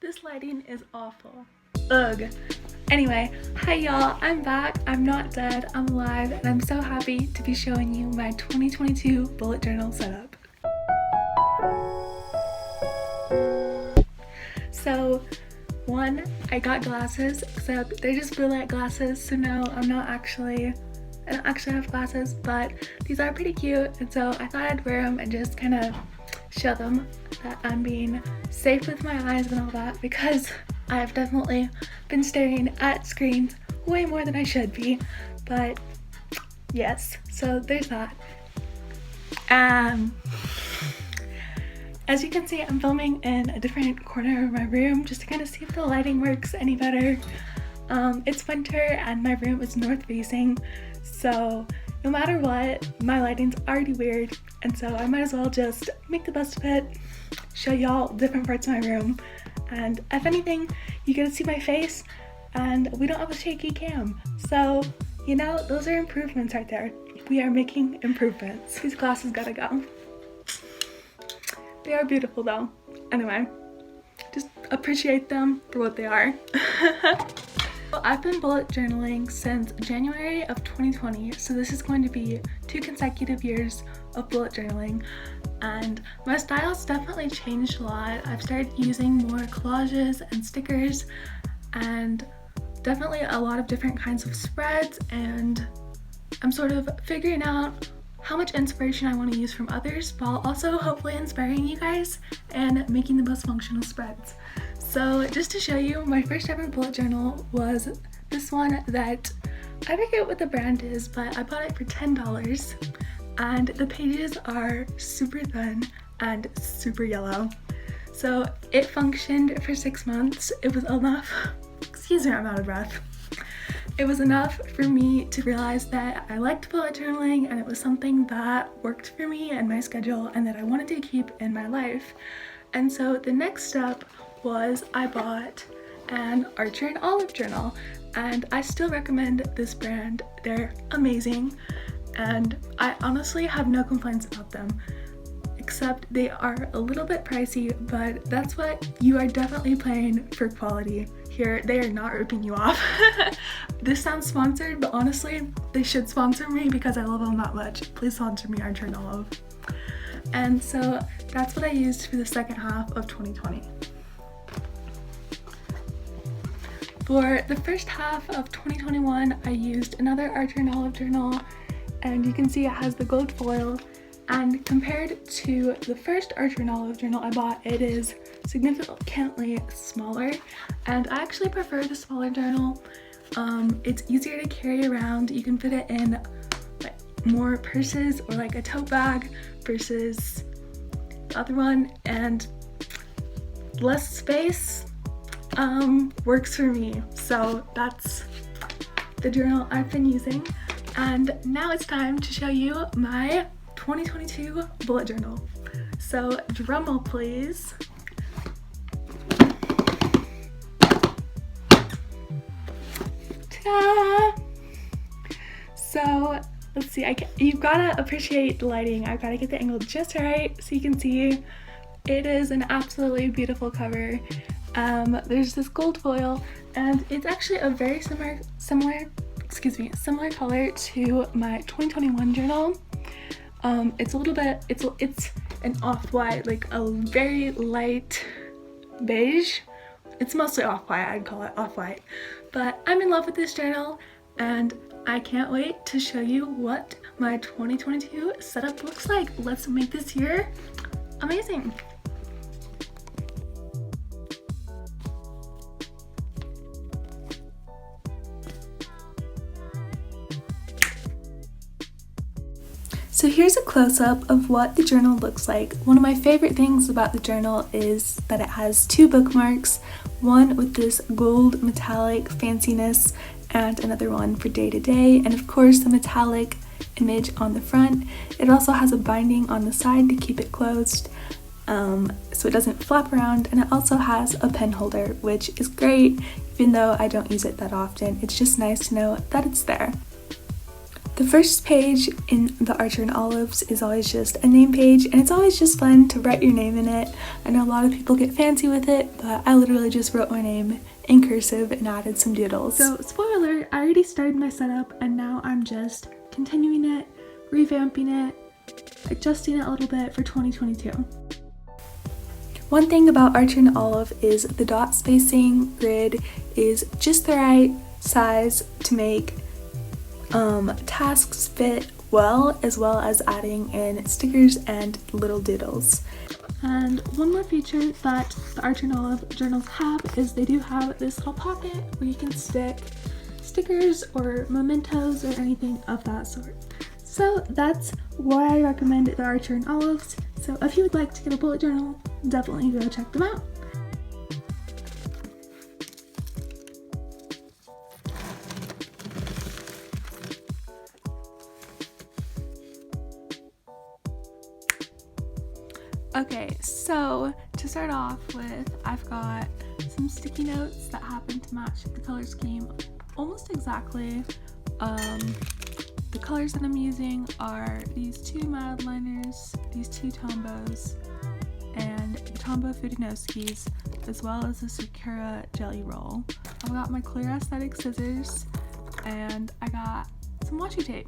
This lighting is awful. Ugh. Anyway, hi y'all, I'm back. I'm not dead, I'm alive, and I'm so happy to be showing you my 2022 bullet journal setup. So, one, I got glasses, except they're just blue light glasses, so no, I don't actually have glasses, but these are pretty cute, and so I thought I'd wear them and just kind of show them that I'm being safe with my eyes and all that, because I've definitely been staring at screens way more than I should be. But yes, so there's that. As you can see, I'm filming in a different corner of my room just to kind of see if the lighting works any better. It's winter and my room is north facing, so no matter what, my lighting's already weird, and so I might as well just make the best of it, show y'all different parts of my room, and if anything, you get to see my face, and we don't have a shaky cam. So, you know, those are improvements right there. We are making improvements. These glasses gotta go. They are beautiful though. Anyway, just appreciate them for what they are. I've been bullet journaling since January of 2020, so this is going to be 2 consecutive years of bullet journaling, and my style's definitely changed a lot. I've started using more collages and stickers and definitely a lot of different kinds of spreads, and I'm sort of figuring out how much inspiration I want to use from others while also hopefully inspiring you guys and making the most functional spreads. So just to show you, my first ever bullet journal was this one that I forget what the brand is, but I bought it for $10, and the pages are super thin and super yellow. So it functioned for 6 months. It was enough, excuse me, I'm out of breath. It was enough for me to realize that I liked bullet journaling and it was something that worked for me and my schedule and that I wanted to keep in my life. And so the next step was I bought an Archer and Olive journal, and I still recommend this brand. They're amazing and I honestly have no complaints about them, except they are a little bit pricey, but that's what you are definitely paying for quality here. They are not ripping you off. This sounds sponsored, but honestly they should sponsor me because I love them that much. Please sponsor me, Archer and Olive. And so that's what I used for the second half of 2020. For the first half of 2021, I used another Archer and Olive journal, and you can see it has the gold foil, and compared to the first Archer and Olive journal I bought, it is significantly smaller, and I actually prefer the smaller journal. It's easier to carry around. You can fit it in like more purses or like a tote bag versus the other one, and less space works for me. So that's the journal I've been using, and now it's time to show you my 2022 bullet journal. So drumroll please. Ta-da! So let's see, you've gotta appreciate the lighting. I've gotta get the angle just right so you can see. It is an absolutely beautiful cover. There's this gold foil, and it's actually a very similar color to my 2021 journal. It's a little bit, it's an off-white, like a very light beige. It's mostly off-white, I'd call it off-white. But I'm in love with this journal, and I can't wait to show you what my 2022 setup looks like. Let's make this year amazing. So here's a close-up of what the journal looks like. One of my favorite things about the journal is that it has 2 bookmarks, one with this gold metallic fanciness and another one for day-to-day, and of course the metallic image on the front. It also has a binding on the side to keep it closed so it doesn't flap around, and it also has a pen holder, which is great even though I don't use it that often. It's just nice to know that it's there. The first page in the Archer and Olives is always just a name page, and it's always just fun to write your name in it. I know a lot of people get fancy with it, but I literally just wrote my name in cursive and added some doodles. So spoiler alert, I already started my setup and now I'm just continuing it, revamping it, adjusting it a little bit for 2022. One thing about Archer and Olive is the dot spacing grid is just the right size to make tasks fit well as adding in stickers and little doodles. And one more feature that the Archer and Olive journals have is they do have this little pocket where you can stick stickers or mementos or anything of that sort. So that's why I recommend the Archer and Olives. So if you would like to get a bullet journal, definitely go check them out. Okay, so to start off with, I've got some sticky notes that happen to match the color scheme almost exactly. The colors that I'm using are these two mildliners, these two tombows, and the tombow fudenoskes, as well as the sakura gellyroll. I've got my clear aesthetic scissors, and I got some washi tape.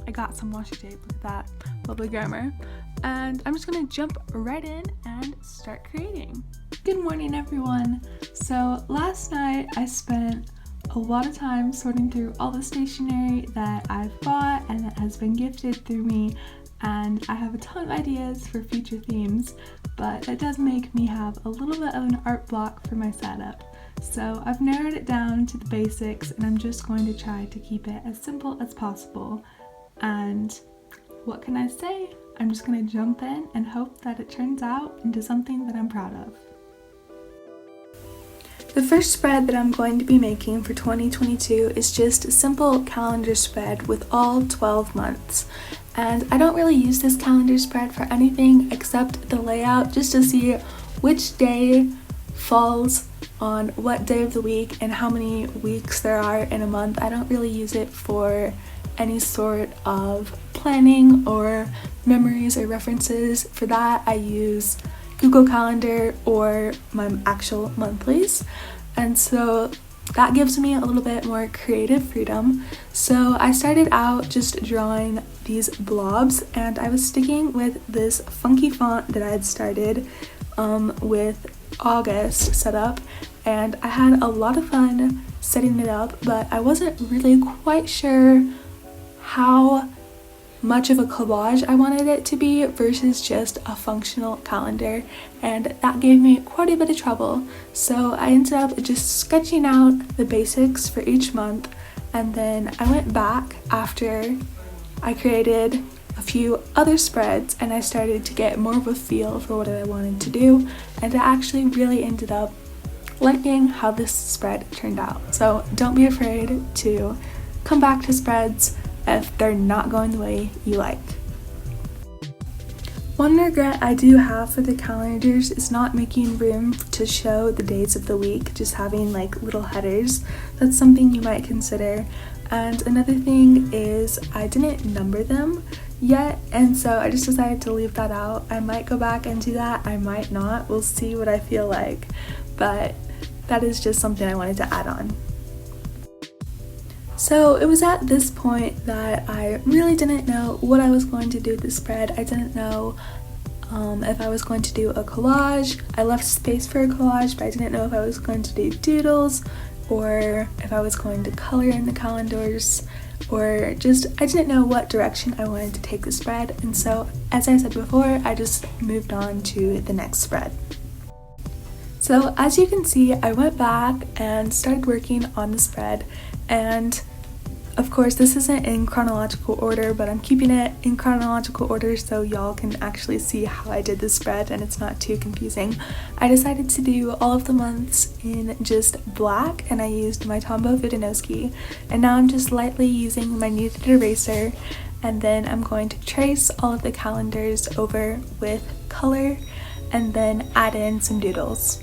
Look at that, lovely grammar. And I'm just gonna jump right in and start creating. Good morning, everyone. So last night I spent a lot of time sorting through all the stationery that I've bought and that has been gifted through me, and I have a ton of ideas for future themes, but it does make me have a little bit of an art block for my setup. So I've narrowed it down to the basics, and I'm just going to try to keep it as simple as possible. And what can I say? I'm just going to jump in and hope that it turns out into something that I'm proud of. The first spread that I'm going to be making for 2022 is just a simple calendar spread with all 12 months. And I don't really use this calendar spread for anything except the layout, just to see which day falls on what day of the week and how many weeks there are in a month. I don't really use it for any sort of planning or memories or references. For that, I use Google Calendar or my actual monthlies, and so that gives me a little bit more creative freedom. So I started out just drawing these blobs, and I was sticking with this funky font that I had started with August set up, and I had a lot of fun setting it up, but I wasn't really quite sure how much of a collage I wanted it to be versus just a functional calendar, and that gave me quite a bit of trouble. So I ended up just sketching out the basics for each month, and then I went back after I created a few other spreads and I started to get more of a feel for what I wanted to do, and I actually really ended up liking how this spread turned out. So don't be afraid to come back to spreads if they're not going the way you like. One regret I do have for the calendars is not making room to show the days of the week, just having like little headers. That's something you might consider. And another thing is I didn't number them yet, and so I just decided to leave that out. I might go back and do that, I might not, we'll see what I feel like, but that is just something I wanted to add on. So it was at this point that I really didn't know what I was going to do with the spread. I didn't know if I was going to do a collage. I left space for a collage, but I didn't know if I was going to do doodles or if I was going to color in the calendars, or just I didn't know what direction I wanted to take the spread. And so, as I said before, I just moved on to the next spread. So as you can see, I went back and started working on the spread, and of course this isn't in chronological order, but I'm keeping it in chronological order so y'all can actually see how I did the spread and it's not too confusing. I decided to do all of the months in just black, and I used my tombow fudenoske, and now I'm just lightly using my kneaded eraser, and then I'm going to trace all of the calendars over with color and then add in some doodles.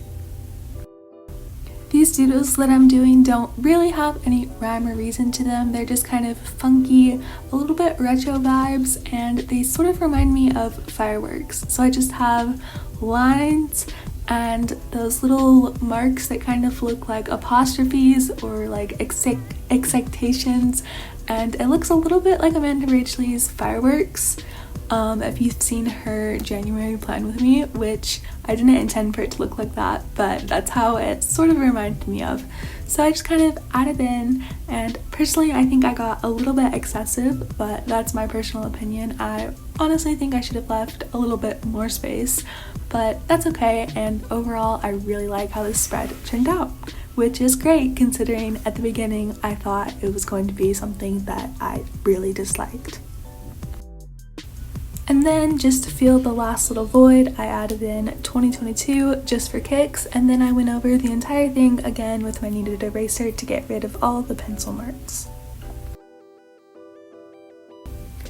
These doodles that I'm doing don't really have any rhyme or reason to them. They're just kind of funky, a little bit retro vibes, and they sort of remind me of fireworks. So I just have lines and those little marks that kind of look like apostrophes or like excitations, and it looks a little bit like Amanda Rachley's fireworks. If you've seen her January plan with me, which I didn't intend for it to look like that, but that's how it sort of reminded me of. So I just kind of added in, and personally I think I got a little bit excessive, but that's my personal opinion. I honestly think I should have left a little bit more space, but that's okay, and overall I really like how this spread turned out, which is great considering at the beginning I thought it was going to be something that I really disliked. And then just to fill the last little void, I added in 2022 just for kicks, and then I went over the entire thing again with my kneaded eraser to get rid of all the pencil marks.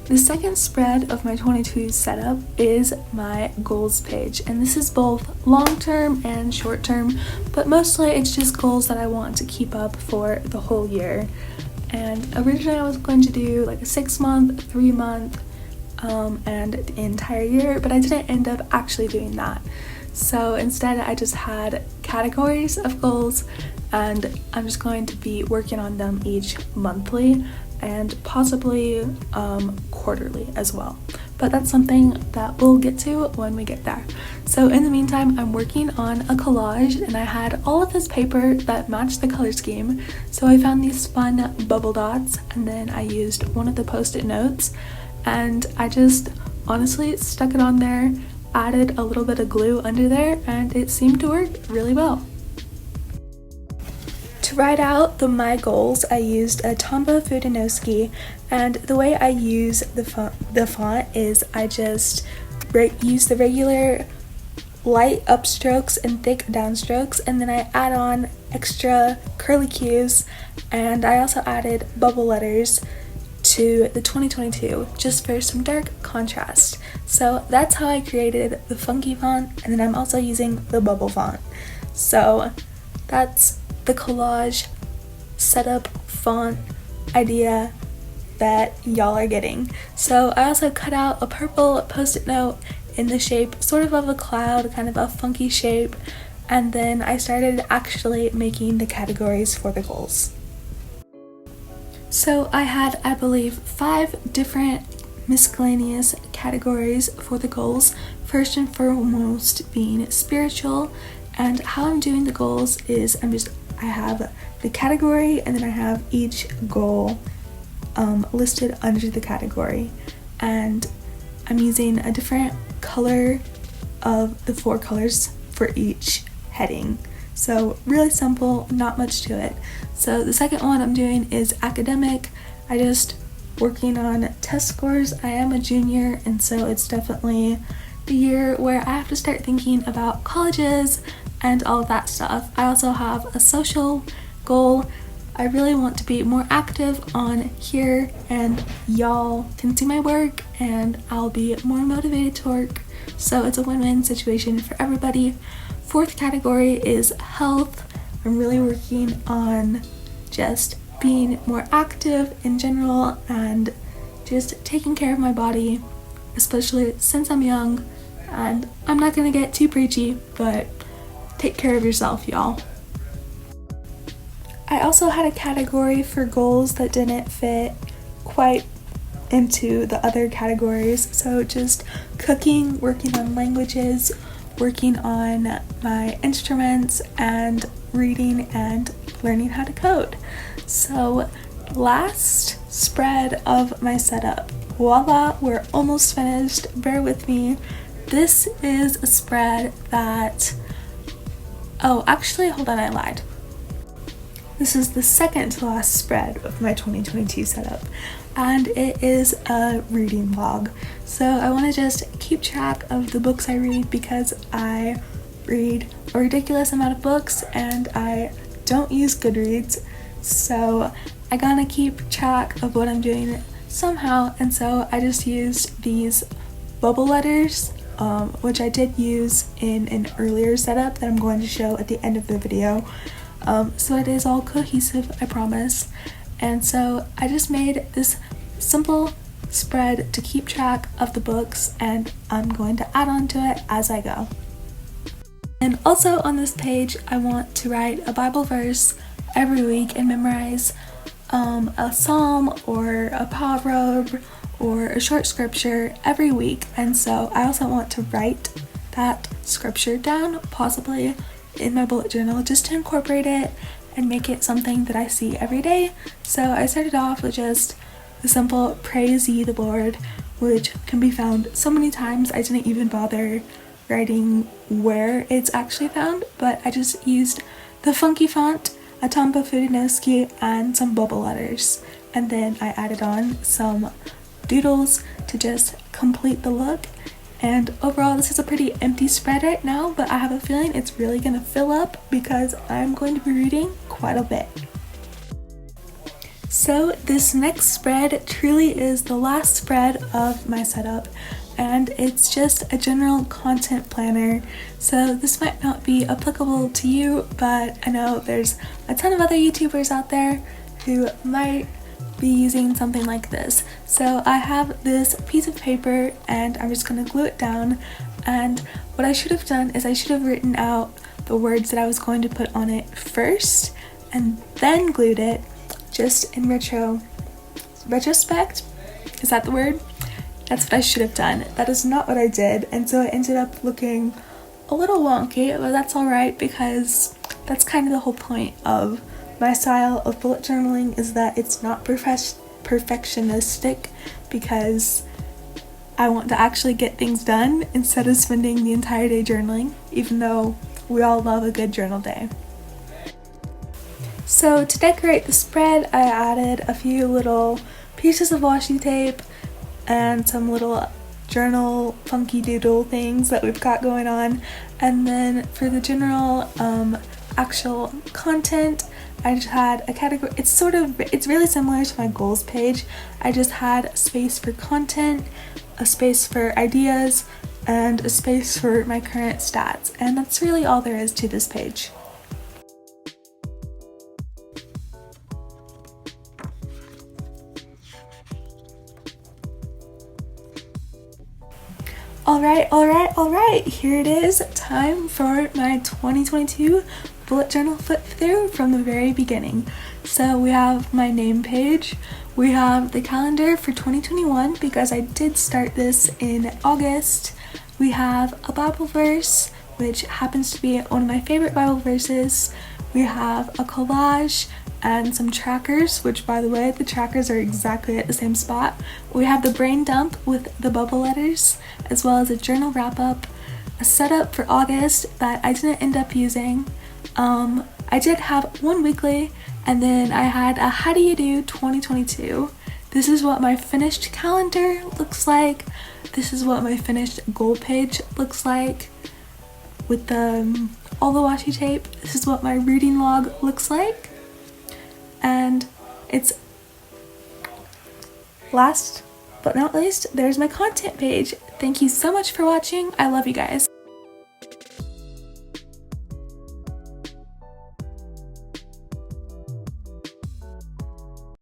The second spread of my 22 setup is my goals page, and this is both long-term and short-term, but mostly it's just goals that I want to keep up for the whole year. And originally I was going to do like a 6-month, 3-month, and the entire year, but I didn't end up actually doing that. So instead I just had categories of goals, and I'm just going to be working on them each monthly and possibly quarterly as well. But that's something that we'll get to when we get there. So in the meantime, I'm working on a collage, and I had all of this paper that matched the color scheme. So I found these fun bubble dots, and then I used one of the post-it notes, and I just honestly stuck it on there, added a little bit of glue under there, and it seemed to work really well. To write out my goals, I used a tombow fudenoske, and the way I use the font is I just use the regular light upstrokes and thick downstrokes, and then I add on extra curly cues, and I also added bubble letters to the 2022 just for some dark contrast. So that's how I created the funky font, and then I'm also using the bubble font. So that's the collage setup font idea that y'all are getting. So I also cut out a purple post-it note in the shape sort of a cloud, kind of a funky shape, and then I started actually making the categories for the goals. So I had, I believe, 5 different miscellaneous categories for the goals. First and foremost being spiritual, and how I'm doing the goals is I have the category, and then I have each goal listed under the category, and I'm using a different color of the 4 colors for each heading. So really simple, not much to it. So the second one I'm doing is academic. I just working on test scores. I am a junior, and so it's definitely the year where I have to start thinking about colleges and all of that stuff. I also have a social goal. I really want to be more active on here, and y'all can see my work, and I'll be more motivated to work. So it's a win-win situation for everybody. 4th category is health. I'm really working on just being more active in general and just taking care of my body, especially since I'm young. And I'm not gonna get too preachy, but take care of yourself, y'all. I also had a category for goals that didn't fit quite into the other categories. So just cooking, working on languages, working on my instruments, and reading and learning how to code. So last spread of my setup. Voila, we're almost finished. Bear with me. This is a spread that, oh, actually, hold on, I lied. This is the second to last spread of my 2022 setup, and it is a reading vlog. So I want to just keep track of the books I read, because I read a ridiculous amount of books and I don't use Goodreads, so I gotta keep track of what I'm doing somehow. And so I just used these bubble letters, which I did use in an earlier setup that I'm going to show at the end of the video. so it is all cohesive, I promise. And so I just made this simple spread to keep track of the books, and I'm going to add on to it as I go. And also on this page, I want to write a Bible verse every week and memorize a psalm or a proverb or a short scripture every week. And so I also want to write that scripture down, possibly in my bullet journal, just to incorporate it and make it something that I see every day. So I started off with just the simple praise ye the Lord, which can be found so many times I didn't even bother writing where it's actually found, but I just used the funky font, a tombow fudenoske, and some bubble letters. And then I added on some doodles to just complete the look. And overall, this is a pretty empty spread right now, but I have a feeling it's really gonna fill up because I'm going to be reading quite a bit. So this next spread truly is the last spread of my setup, and it's just a general content planner. So this might not be applicable to you, but I know there's a ton of other YouTubers out there who might be using something like this. So I have this piece of paper and I'm just gonna glue it down, and what I should have done is I should have written out the words that I was going to put on it first and then glued it, just in retrospect, is that the word? That's what I should have done. That is not what I did, and so it ended up looking a little wonky, but that's alright because that's kind of the whole point of my style of bullet journaling, is that it's not perfectionistic, because I want to actually get things done instead of spending the entire day journaling, even though we all love a good journal day. So to decorate the spread, I added a few little pieces of washi tape and some little journal funky doodle things that we've got going on. And then for the general actual content, I just had a category. It's really similar to my goals page. I just had a space for content, a space for ideas, and a space for my current stats. And that's really all there is to this page. Alright, here it is, time for my 2022 bullet journal flip through from the very beginning. So we have my name page, we have the calendar for 2021 because I did start this in August, we have a Bible verse, which happens to be one of my favorite Bible verses, we have a collage, and some trackers, which by the way, the trackers are exactly at the same spot. We have the brain dump with the bubble letters, as well as a journal wrap up, a setup for August that I didn't end up using. I did have one weekly, and then I had a how do you do 2022. This is what my finished calendar looks like. This is what my finished goal page looks like with all the washi tape. This is what my reading log looks like. And it's last but not least, there's my content page. Thank you so much for watching. I love you guys.